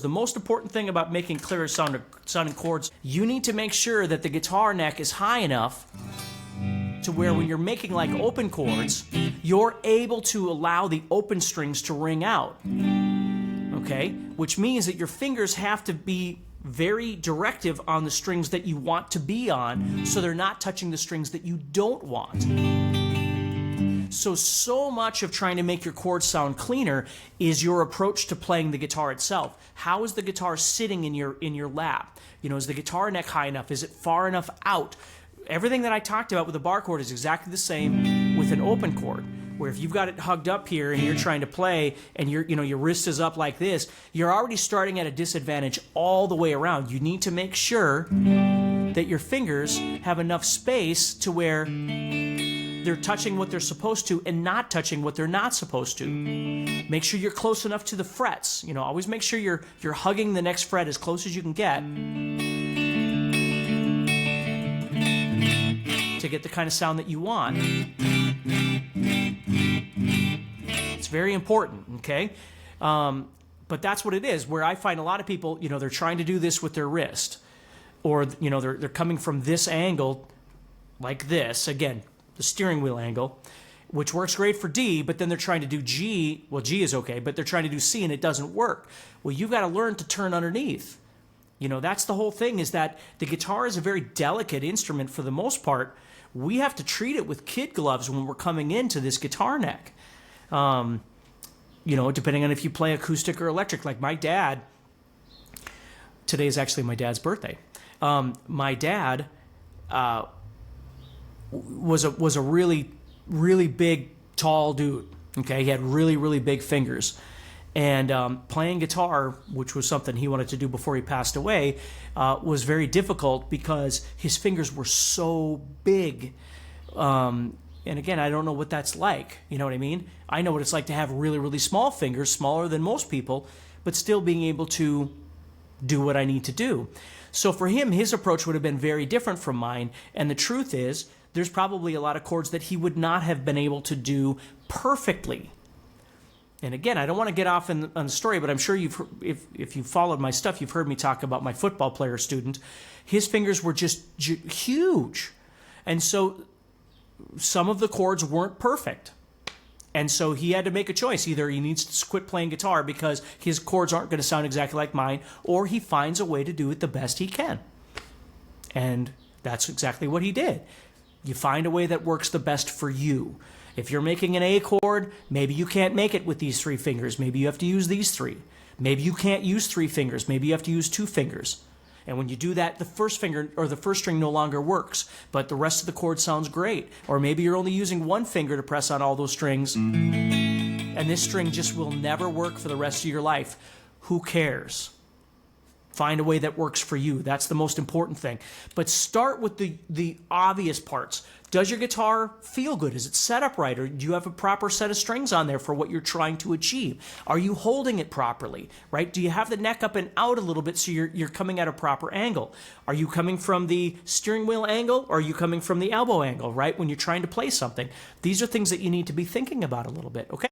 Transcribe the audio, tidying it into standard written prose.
The most important thing about making clearer sounding chords, you need to make sure that the guitar neck is high enough to where when you're making like open chords, you're able to allow the open strings to ring out, okay? Which means that your fingers have to be very directive on the strings that you want to be on, so they're not touching the strings that you don't want. So much of trying to make your chords sound cleaner is your approach to playing the guitar itself. How is the guitar sitting in your lap? You know, is the guitar neck high enough? Is it far enough out? Everything that I talked about with a bar chord is exactly the same with an open chord, where if you've got it hugged up here and you're trying to play and your wrist is up like this, you're already starting at a disadvantage all the way around. You need to make sure that your fingers have enough space to where they're touching what they're supposed to and not touching what they're not supposed to. Make sure you're close enough to the frets. You know, always make sure you're hugging the next fret as close as you can get to get the kind of sound that you want. It's very important, okay? But that's what it is, where I find a lot of people, you know, they're trying to do this with their wrist, or, you know, they're coming from this angle like this, again, the steering wheel angle, which works great for D, but then they're trying to do G. Well, G is okay, but they're trying to do C and it doesn't work. Well, you've got to learn to turn underneath. You know, that's the whole thing, is that the guitar is a very delicate instrument for the most part. We have to treat it with kid gloves when we're coming into this guitar neck. You know, depending on if you play acoustic or electric. Like my dad, today is actually my dad's birthday. My dad was a really, really big, tall dude. Okay, he had really, really big fingers. And playing guitar, which was something he wanted to do before he passed away, was very difficult because his fingers were so big. And again, I don't know what that's like. You know what I mean? I know what it's like to have really, really small fingers, smaller than most people, but still being able to do what I need to do. So for him, his approach would have been very different from mine. And the truth is, there's probably a lot of chords that he would not have been able to do perfectly. And again, I don't want to get off on the story, but I'm sure if you've followed my stuff, you've heard me talk about my football player student. His fingers were just huge. And so some of the chords weren't perfect. And so he had to make a choice. Either he needs to quit playing guitar because his chords aren't going to sound exactly like mine, or he finds a way to do it the best he can. And that's exactly what he did. You find a way that works the best for you. If you're making an A chord, maybe you can't make it with these 3 fingers. Maybe you have to use these 3. Maybe you can't use 3 fingers. Maybe you have to use 2 fingers. And when you do that, the first finger or the first string no longer works, but the rest of the chord sounds great. Or maybe you're only using 1 finger to press on all those strings, and this string just will never work for the rest of your life. Who cares? Find a way that works for you. That's the most important thing. But start with the obvious parts. Does your guitar feel good? Is it set up right? Or do you have a proper set of strings on there for what you're trying to achieve? Are you holding it properly, right? Do you have the neck up and out a little bit so you're coming at a proper angle? Are you coming from the steering wheel angle, or are you coming from the elbow angle, right? When you're trying to play something. These are things that you need to be thinking about a little bit, okay?